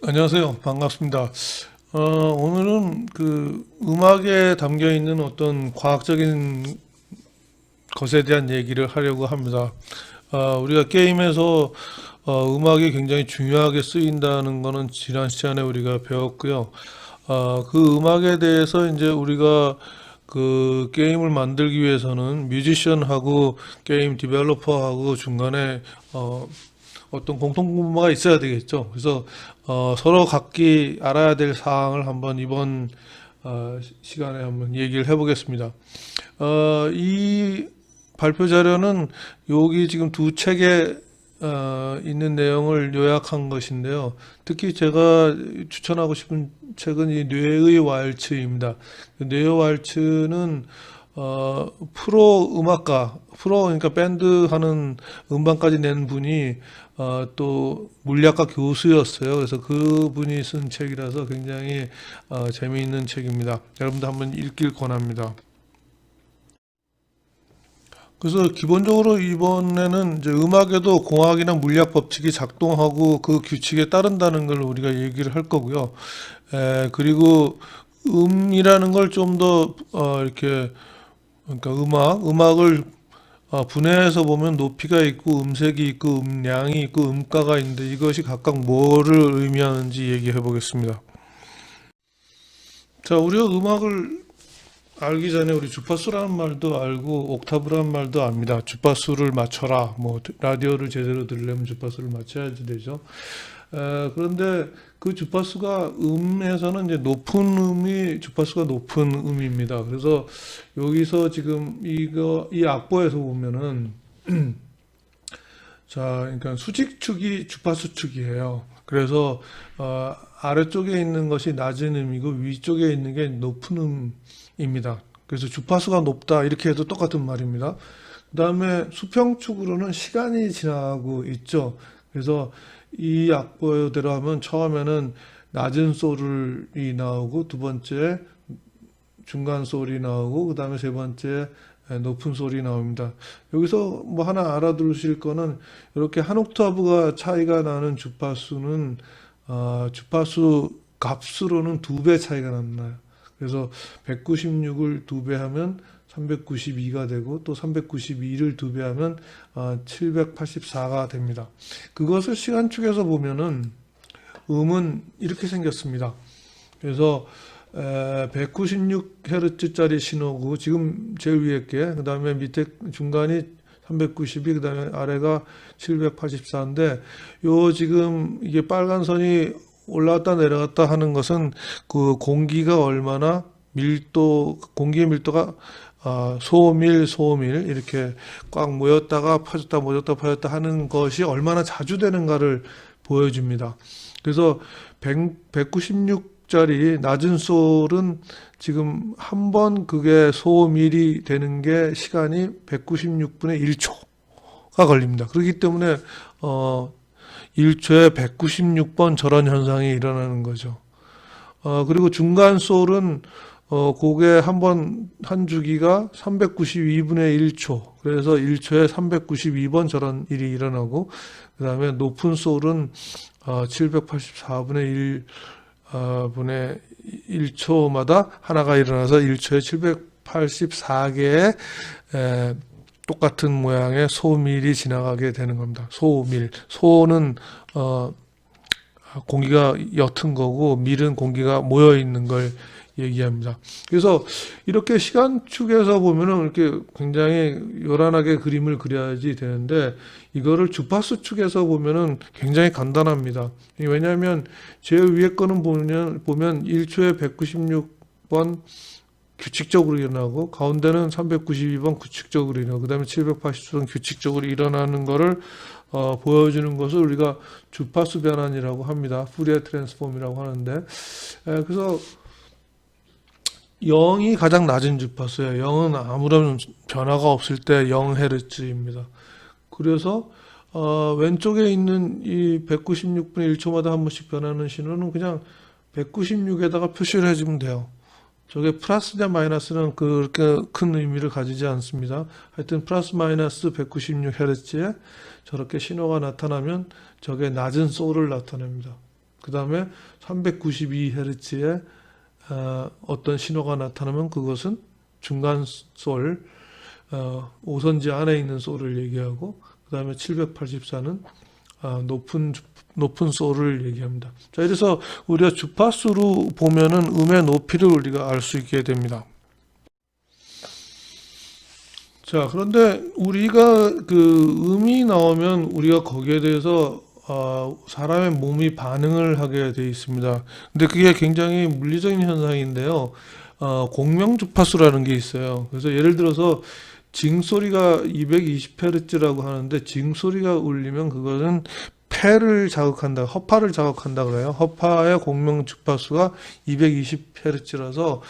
안녕하세요. 반갑습니다. 오늘은 그 음악에 담겨 있는 어떤 과학적인 것에 대한 얘기를 하려고 합니다. 우리가 게임에서 음악이 굉장히 중요하게 쓰인다는 거는 지난 시간에 우리가 배웠고요. 그 음악에 대해서 이제 우리가 그 게임을 만들기 위해서는 뮤지션하고 게임 디벨로퍼하고 중간에 어떤 공통분모가 있어야 되겠죠. 그래서 서로 각기 알아야 될 사항을 한번 이번 시간에 한번 얘기를 해보겠습니다. 이 발표 자료는 여기 지금 두 책에 있는 내용을 요약한 것인데요. 특히 제가 추천하고 싶은 책은 이 뇌의 왈츠입니다. 뇌의 왈츠는 프로 음악가, 프로 그러니까 밴드 하는 음반까지 낸 분이 또 물리학과 교수였어요. 그래서 그분이 쓴 책이라서 굉장히 재미있는 책입니다. 여러분도 한번 읽길 권합니다. 그래서 기본적으로 이번에는 이제 음악에도 공학이나 물리학 법칙이 작동하고 그 규칙에 따른다는 걸 우리가 얘기를 할 거고요. 그리고 음이라는 걸 좀 더 이렇게 그러니까 음악을 분해해서 보면 높이가 있고 음색이 있고 음량이 있고 음가가 있는데 이것이 각각 뭐를 의미하는지 얘기해 보겠습니다. 자, 우리가 음악을 알기 전에 우리 주파수라는 말도 알고 옥타브라는 말도 압니다. 주파수를 맞춰라. 뭐 라디오를 제대로 들으려면 주파수를 맞춰야지 되죠. 그런데 그 주파수가 음에서는 이제 높은 음이 주파수가 높은 음입니다. 그래서 여기서 지금 이 악보에서 보면은 자, 그러니까 수직축이 주파수축이에요. 그래서 아래쪽에 있는 것이 낮은 음이고 위쪽에 있는 게 높은 음입니다. 그래서 주파수가 높다 이렇게 해도 똑같은 말입니다. 그다음에 수평축으로는 시간이 지나가고 있죠. 그래서 이 악보대로 하면 처음에는 낮은 소리 나오고 두 번째 중간 소리 나오고 그다음에 세 번째 높은 소리 나옵니다. 여기서 뭐 하나 알아두실 거는 이렇게 한 옥타브가 차이가 나는 주파수는 주파수 값으로는 두 배 차이가 나요. 그래서 196을 두 배 하면 392가 되고 또 392를 두 배 하면 784가 됩니다. 그것을 시간축에서 보면은 음은 이렇게 생겼습니다. 그래서 196Hz짜리 신호고 지금 제일 위에 게 그다음에 밑에 중간이 392 그다음에 아래가 784인데 요 지금 이게 빨간 선이 올라갔다 내려갔다 하는 것은 그 공기가 얼마나 공기의 밀도가 소밀 이렇게 꽉 모였다가 퍼졌다 모였다 퍼졌다 하는 것이 얼마나 자주 되는가를 보여줍니다. 그래서 196짜리 낮은 솔은 지금 한 번 그게 소밀이 되는 게 시간이 196분의 1초가 걸립니다. 그렇기 때문에 1초에 196번 저런 현상이 일어나는 거죠. 그리고 중간 솔은 그게 한 주기가 392분의 1초. 그래서 1초에 392번 저런 일이 일어나고, 그 다음에 높은 솔은 784분의 1초마다 하나가 일어나서 1초에 784개의 똑같은 모양의 소밀이 지나가게 되는 겁니다. 소밀. 소는 공기가 옅은 거고 밀은 공기가 모여 있는 걸 얘기합니다. 그래서 이렇게 시간축에서 보면은 이렇게 굉장히 요란하게 그림을 그려야지 되는데 이거를 주파수축에서 보면은 굉장히 간단합니다. 왜냐하면 제일 위에 거는 보면 1초에 196번 규칙적으로 일어나고 가운데는 392번 규칙적으로 일어나고 그다음에 780번 규칙적으로 일어나는 거를 보여주는 것을 우리가 주파수 변환이라고 합니다. 푸리에 트랜스폼이라고 하는데 그래서 0이 가장 낮은 주파수예요. 0은 아무런 변화가 없을 때 0Hz입니다. 그래서 왼쪽에 있는 이 196분의 1초마다 한 번씩 변하는 신호는 그냥 196에다가 표시를 해주면 돼요. 저게 플러스냐 마이너스는 그렇게 큰 의미를 가지지 않습니다. 하여튼 플러스 마이너스 196Hz에 저렇게 신호가 나타나면 저게 낮은 소울을 나타냅니다. 그 다음에 392Hz의 어떤 신호가 나타나면 그것은 중간 솔, 5선지 안에 있는 솔을 얘기하고, 그 다음에 784는 높은 솔을 얘기합니다. 자, 이래서 우리가 주파수로 보면은 음의 높이를 우리가 알 수 있게 됩니다. 자, 그런데 우리가 그 음이 나오면 우리가 거기에 대해서 사람의 몸이 반응을 하게 돼 있습니다. 근데 그게 굉장히 물리적인 현상인데요. 공명 주파수라는 게 있어요. 그래서 예를 들어서 징소리가 220Hz라고 하는데 징소리가 울리면 그거는 폐를 자극한다, 허파를 자극한다 그래요. 허파의 공명 주파수가 220Hz라서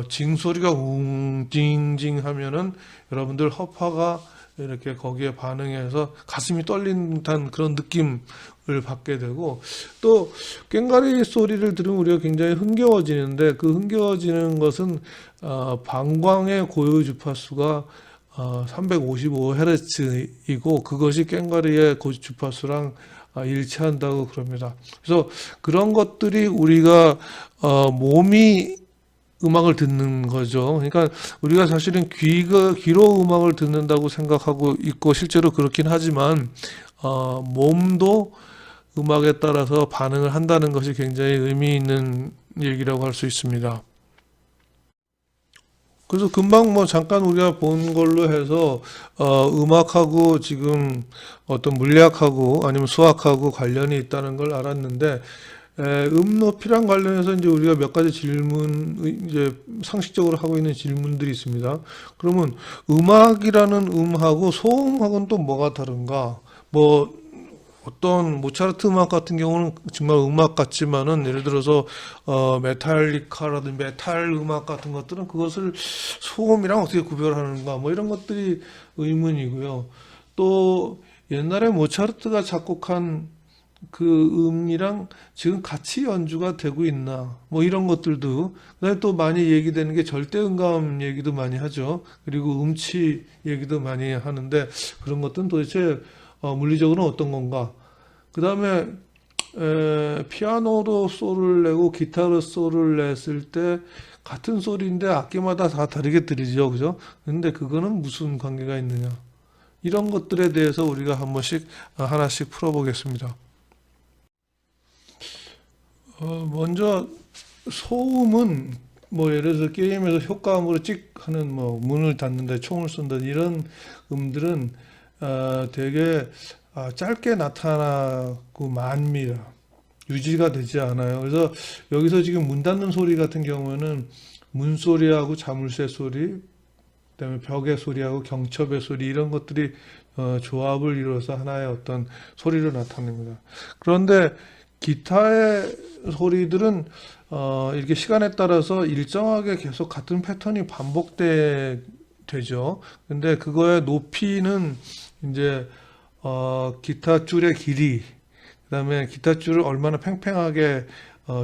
징소리가 웅징징 하면은 여러분들 허파가 이렇게 거기에 반응해서 가슴이 떨리는 듯한 그런 느낌을 받게 되고, 또 꽹과리 소리를 들으면 우리가 굉장히 흥겨워지는데 그 흥겨워지는 것은 방광의 고유 주파수가 355Hz이고 그것이 꽹과리의 고유 주파수랑 일치한다고 그럽니다. 그래서 그런 것들이 우리가 몸이 음악을 듣는 거죠. 그러니까 우리가 사실은 귀로 음악을 듣는다고 생각하고 있고 실제로 그렇긴 하지만 몸도 음악에 따라서 반응을 한다는 것이 굉장히 의미 있는 얘기라고 할 수 있습니다. 그래서 금방 뭐 잠깐 우리가 본 걸로 해서 음악하고 지금 어떤 물리학하고 아니면 수학하고 관련이 있다는 걸 알았는데, 높이랑 관련해서 이제 우리가 몇 가지 질문, 이제 상식적으로 하고 있는 질문들이 있습니다. 그러면 음악이라는 음하고 소음하고는 또 뭐가 다른가? 뭐 어떤 모차르트 음악 같은 경우는 정말 음악 같지만은 예를 들어서 메탈리카라든지 메탈 음악 같은 것들은 그것을 소음이랑 어떻게 구별하는가? 뭐 이런 것들이 의문이고요. 또 옛날에 모차르트가 작곡한 그 음이랑 지금 같이 연주가 되고 있나 뭐 이런 것들도, 그다음에 또 많이 얘기되는 게 절대음감 얘기도 많이 하죠. 그리고 음치 얘기도 많이 하는데 그런 것들은 도대체 물리적으로는 어떤 건가. 그다음에 피아노로 소리를 내고 기타로 소리를 냈을 때 같은 소리인데 악기마다 다 다르게 들리죠, 그죠? 근데 그거는 무슨 관계가 있느냐, 이런 것들에 대해서 우리가 한 번씩 하나씩 풀어보겠습니다. 먼저 소음은 뭐 예를 들어서 게임에서 효과음으로 찍 하는 뭐 문을 닫는다, 총을 쏜다 이런 음들은 되게 짧게 나타나고 맙니다. 유지가 되지 않아요. 그래서 여기서 지금 문 닫는 소리 같은 경우에는 문소리하고 자물쇠 소리, 그다음에 벽의 소리하고 경첩의 소리 이런 것들이 조합을 이루어서 하나의 어떤 소리로 나타냅니다. 그런데 기타의 소리들은 이렇게 시간에 따라서 일정하게 계속 같은 패턴이 되죠. 근데 그거의 높이는 이제 기타 줄의 길이, 그다음에 기타 줄을 얼마나 팽팽하게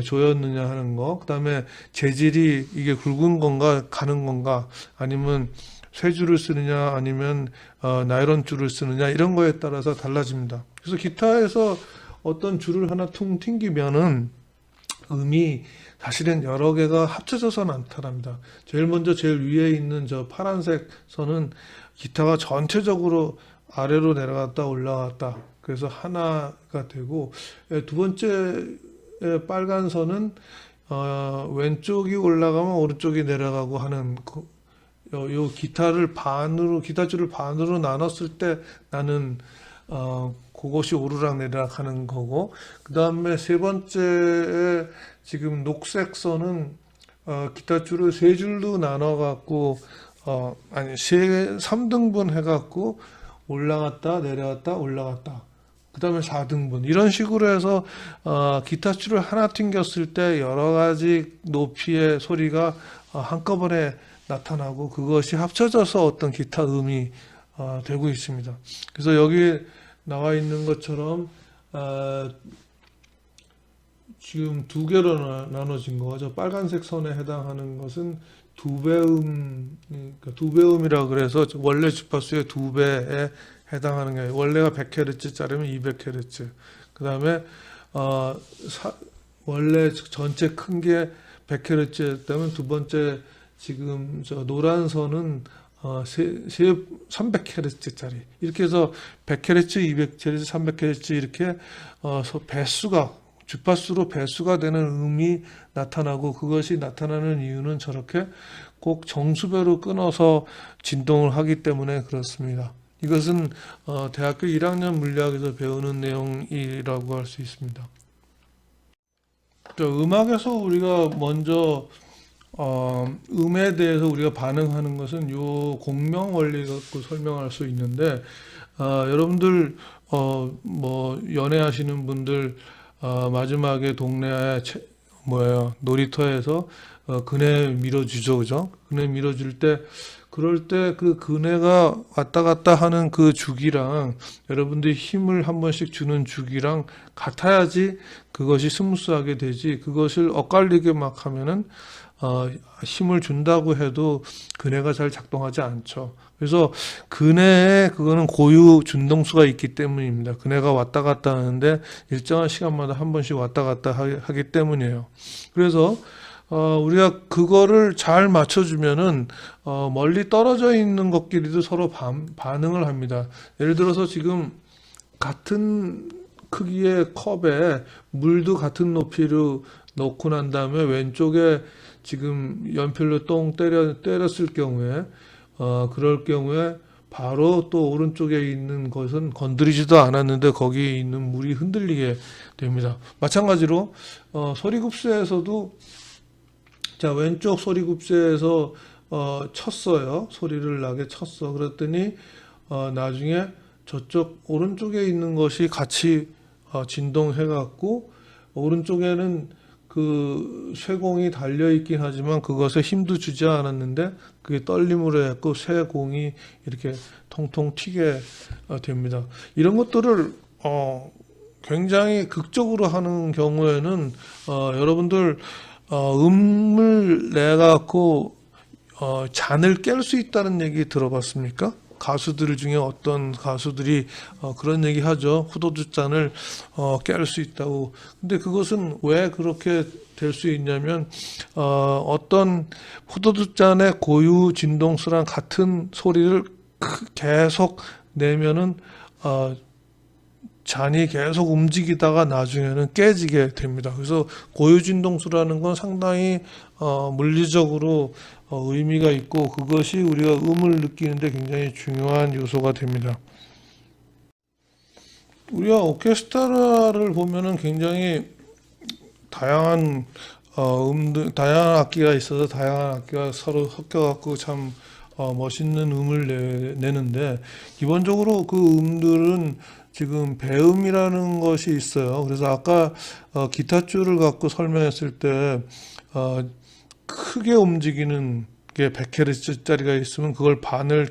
조였느냐 하는 거, 그다음에 재질이 이게 굵은 건가 가는 건가, 아니면 쇠줄을 쓰느냐 아니면 나일론 줄을 쓰느냐 이런 거에 따라서 달라집니다. 그래서 기타에서 어떤 줄을 하나 퉁 튕기면은 음이 사실은 여러 개가 합쳐져서 나타납니다. 제일 먼저 제일 위에 있는 저 파란색 선은 기타가 전체적으로 아래로 내려갔다 올라갔다 그래서 하나가 되고, 두 번째 빨간 선은 왼쪽이 올라가면 오른쪽이 내려가고 하는 요 기타줄을 반으로 나눴을 때 나는 그것이 오르락 내리락 하는 거고, 그 다음에 세 번째에 지금 녹색 선은 기타줄을 세 줄로 나눠 갖고 아니 3등분 해 갖고 올라갔다 내려갔다 올라갔다, 그 다음에 4등분 이런 식으로 해서 기타줄을 하나 튕겼을 때 여러 가지 높이의 소리가 한꺼번에 나타나고 그것이 합쳐져서 어떤 기타 음이 되고 있습니다. 그래서 여기 나와 있는 것처럼 지금 두 개로 나눠진 거죠. 빨간색 선에 해당하는 것은 두배음, 그러니까 두배음이라 그래서 원래 주파수의 2배에 해당하는 게, 원래가 100Hz짜리면 200Hz. 그 다음에 어, 사- 원래 전체 큰 게 100Hz였다면 두 번째 지금 저 노란 선은 300Hz짜리 이렇게 해서 100Hz, 200Hz, 300Hz 이렇게 배수가 주파수로 배수가 되는 음이 나타나고 그것이 나타나는 이유는 저렇게 꼭 정수배로 끊어서 진동을 하기 때문에 그렇습니다. 이것은 대학교 1학년 물리학에서 배우는 내용이라고 할 수 있습니다. 음악에서 우리가 먼저 음에 대해서 우리가 반응하는 것은 요 공명 원리 갖고 설명할 수 있는데 여러분들 뭐 연애하시는 분들 마지막에 동네 뭐예요 놀이터에서 그네 밀어주죠, 그죠? 그네 밀어줄 때 그럴 때 그 그네가 왔다 갔다 하는 그 주기랑 여러분들이 힘을 한 번씩 주는 주기랑 같아야지 그것이 스무스하게 되지 그것을 엇갈리게 막 하면은 힘을 준다고 해도 그네가 잘 작동하지 않죠. 그래서 그네에 그거는 고유 준동수가 있기 때문입니다. 그네가 왔다 갔다 하는데 일정한 시간마다 한 번씩 왔다 갔다 하기 때문이에요. 그래서 우리가 그거를 잘 맞춰주면은 멀리 떨어져 있는 것끼리도 서로 반응을 합니다. 예를 들어서 지금 같은 크기의 컵에 물도 같은 높이로 넣고 난 다음에 왼쪽에 지금 연필로 똥 때렸을 경우에 그럴 경우에 바로 또 오른쪽에 있는 것은 건드리지도 않았는데 거기에 있는 물이 흔들리게 됩니다. 마찬가지로 소리급수에서도 자 왼쪽 소리급수에서 쳤어요. 소리를 나게 쳤어. 그랬더니 나중에 저쪽 오른쪽에 있는 것이 같이 진동해 갖고 오른쪽에는 그 쇠공이 달려 있긴 하지만 그것에 힘도 주지 않았는데 그게 떨림으로 해갖고 쇠공이 이렇게 통통 튀게 됩니다. 이런 것들을 굉장히 극적으로 하는 경우에는 여러분들 음을 내 갖고 잔을 깰 수 있다는 얘기 들어봤습니까? 가수들 중에 어떤 가수들이 그런 얘기 하죠. 포도주 잔을 깰 수 있다고. 근데 그것은 왜 그렇게 될 수 있냐면 어떤 포도주 잔의 고유 진동수랑 같은 소리를 계속 내면은 잔이 계속 움직이다가 나중에는 깨지게 됩니다. 그래서 고유진동수라는 건 상당히 물리적으로 의미가 있고 그것이 우리가 음을 느끼는데 굉장히 중요한 요소가 됩니다. 우리가 오케스트라를 보면은 굉장히 다양한 다양한 악기가 있어서 다양한 악기가 서로 섞여갖고 참 멋있는 음을 내는데 기본적으로 그 음들은 지금 배음이라는 것이 있어요. 그래서 아까 기타줄을 갖고 설명했을 때 크게 움직이는 게 100Hz짜리가 있으면 그걸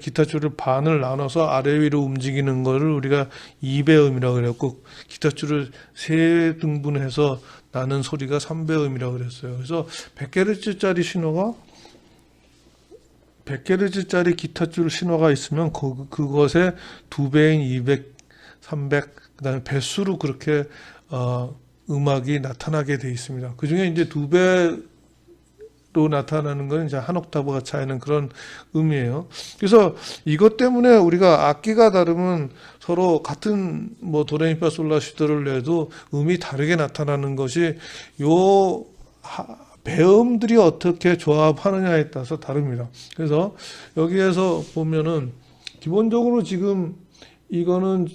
기타줄을 반을 나눠서 아래 위로 움직이는 거를 우리가 2배음이라고 그랬고 기타줄을 3등분해서 나는 소리가 3배음이라고 그랬어요. 그래서 100Hz짜리 신호가 100Hz짜리 기타줄 신호가 있으면 그것의 2배인 200, 300, 그다음에 배수로 그렇게 음악이 나타나게 돼 있습니다. 그 중에 이제 2배로 나타나는 건 이제 한 옥타브가 차이는 그런 음이에요. 그래서 이것 때문에 우리가 악기가 다르면 서로 같은 뭐 도레미파솔라시도를 내도 음이 다르게 나타나는 것이 요 배음들이 어떻게 조합하느냐에 따라서 다릅니다. 그래서 여기에서 보면은 기본적으로 지금 이거는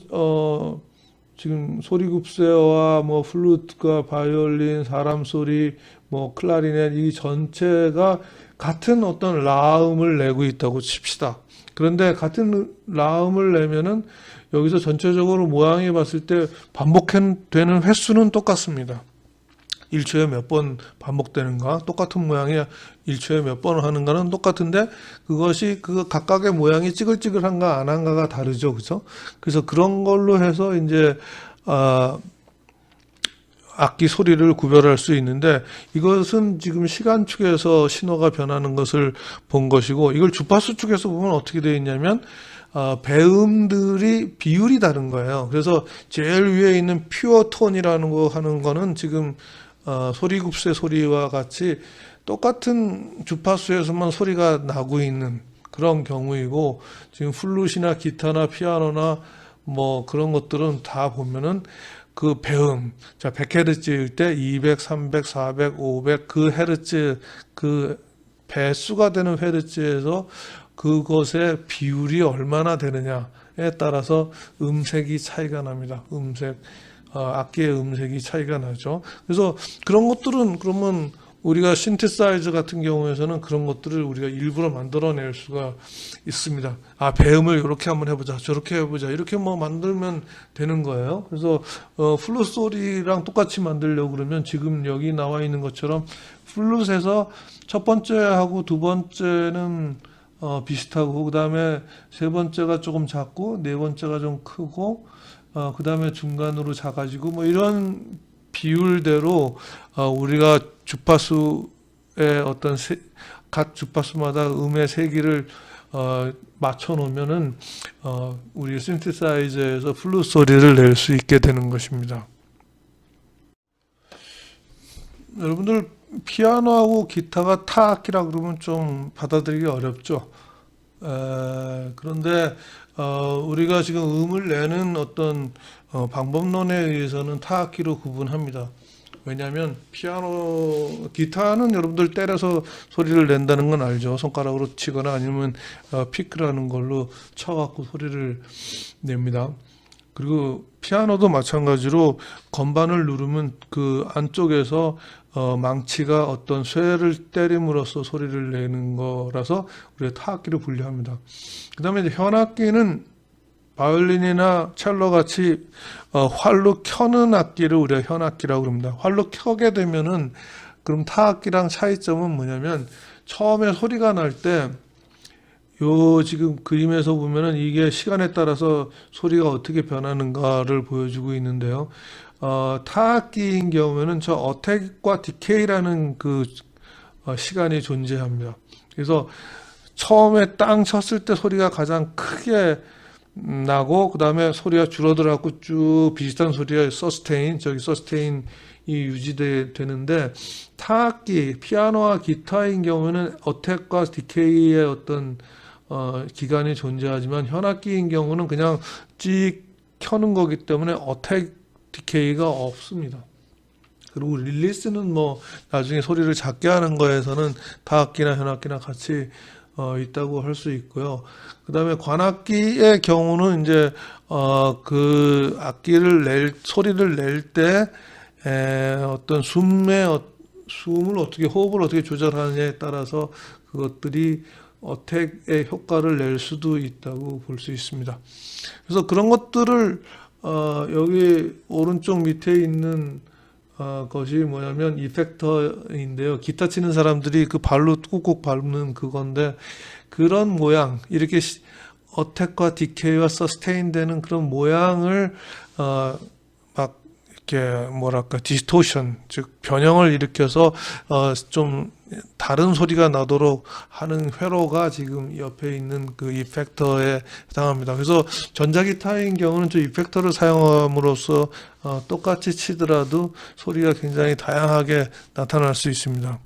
지금 소리급세와 뭐 플루트과 바이올린, 사람 소리, 뭐 클라리넷 이 전체가 같은 어떤 라음을 내고 있다고 칩시다. 그런데 같은 라음을 내면은 여기서 전체적으로 모양이 봤을 때 반복되는 횟수는 똑같습니다. 1초에 몇 번 반복되는가 똑같은 모양이 1초에 몇 번을 하는가는 똑같은데 그것이 그 각각의 모양이 찌글찌글한가 안 한가가 다르죠, 그죠? 그래서 그런 걸로 해서 이제 악기 소리를 구별할 수 있는데 이것은 지금 시간 축에서 신호가 변하는 것을 본 것이고 이걸 주파수 축에서 보면 어떻게 되어 있냐면 배음들이 비율이 다른 거예요. 그래서 제일 위에 있는 퓨어 톤이라는 거 하는 거는 지금 소리급세 소리와 같이 똑같은 주파수에서만 소리가 나고 있는 그런 경우이고, 지금 플룻이나 기타나 피아노나 뭐 그런 것들은 다 보면은 그 배음, 자 100Hz일 때 200, 300, 400, 500 그 헤르츠, 그 배수가 되는 헤르츠에서 그것의 비율이 얼마나 되느냐에 따라서 음색이 차이가 납니다. 악기의 음색이 차이가 나죠. 그래서 그런 것들은, 그러면 우리가 신테사이저 같은 경우에서는 그런 것들을 우리가 일부러 만들어낼 수가 있습니다. 배음을 이렇게 한번 해보자, 저렇게 해보자, 이렇게 뭐 만들면 되는 거예요. 그래서 플룻 소리랑 똑같이 만들려고 그러면 지금 여기 나와 있는 것처럼 플룻에서 첫 번째하고 두 번째는 비슷하고, 그 다음에 세 번째가 조금 작고, 네 번째가 좀 크고, 그 다음에 중간으로 작아지고, 뭐 이런 비율대로 우리가 주파수의 각 주파수마다 음의 세기를 맞춰 놓으면은 우리 신테사이저에서 플룻 소리를 낼 수 있게 되는 것입니다. 여러분들 피아노하고 기타가 타악기라 그러면 좀 받아들이기 어렵죠. 그런데 우리가 지금 음을 내는 어떤 방법론에 의해서는 타악기로 구분합니다. 왜냐하면 기타는 여러분들 때려서 소리를 낸다는 건 알죠. 손가락으로 치거나 아니면 피크라는 걸로 쳐갖고 소리를 냅니다. 그리고 피아노도 마찬가지로 건반을 누르면 그 안쪽에서 망치가 어떤 쇠를 때림으로써 소리를 내는 거라서 우리가 타악기로 분류합니다. 그 다음에 이제 현악기는 바이올린이나 첼로 같이 활로 켜는 악기를 우리가 현악기라고 합니다. 활로 켜게 되면은, 그럼 타악기랑 차이점은 뭐냐면, 처음에 소리가 날 때 지금 그림에서 보면은 이게 시간에 따라서 소리가 어떻게 변하는가를 보여주고 있는데요. 타악기인 경우에는 저 어택과 디케이라는 그 시간이 존재합니다. 그래서 처음에 땅 쳤을 때 소리가 가장 크게 나고, 그 다음에 소리가 줄어들어갖고 쭉 비슷한 소리가 서스테인이 유지되는데, 타악기, 피아노와 기타인 경우는 어택과 디케이의 어떤 기간이 존재하지만, 현악기인 경우는 그냥 찍 켜는 거기 때문에 어택, 디케이가 없습니다. 그리고 릴리스는 뭐 나중에 소리를 작게 하는 거에서는 타악기나 현악기나 같이 있다고 할 수 있고요. 그 다음에 관악기의 경우는 이제 그 악기를 소리를 낼 때 어떤 숨을 어떻게, 호흡을 어떻게 조절하느냐에 따라서 그것들이 어택의 효과를 낼 수도 있다고 볼 수 있습니다. 그래서 그런 것들을 여기 오른쪽 밑에 있는 것이 뭐냐면 이펙터인데요. 기타 치는 사람들이 그 발로 꾹꾹 밟는 그건데, 그런 모양, 이렇게 어택과 디케이와 서스테인 되는 그런 모양을 막 이렇게 뭐랄까 디스토션, 즉 변형을 일으켜서 좀 다른 소리가 나도록 하는 회로가 지금 옆에 있는 그 이펙터에 해당합니다. 그래서 전자기타인 경우는 저 이펙터를 사용함으로써 똑같이 치더라도 소리가 굉장히 다양하게 나타날 수 있습니다.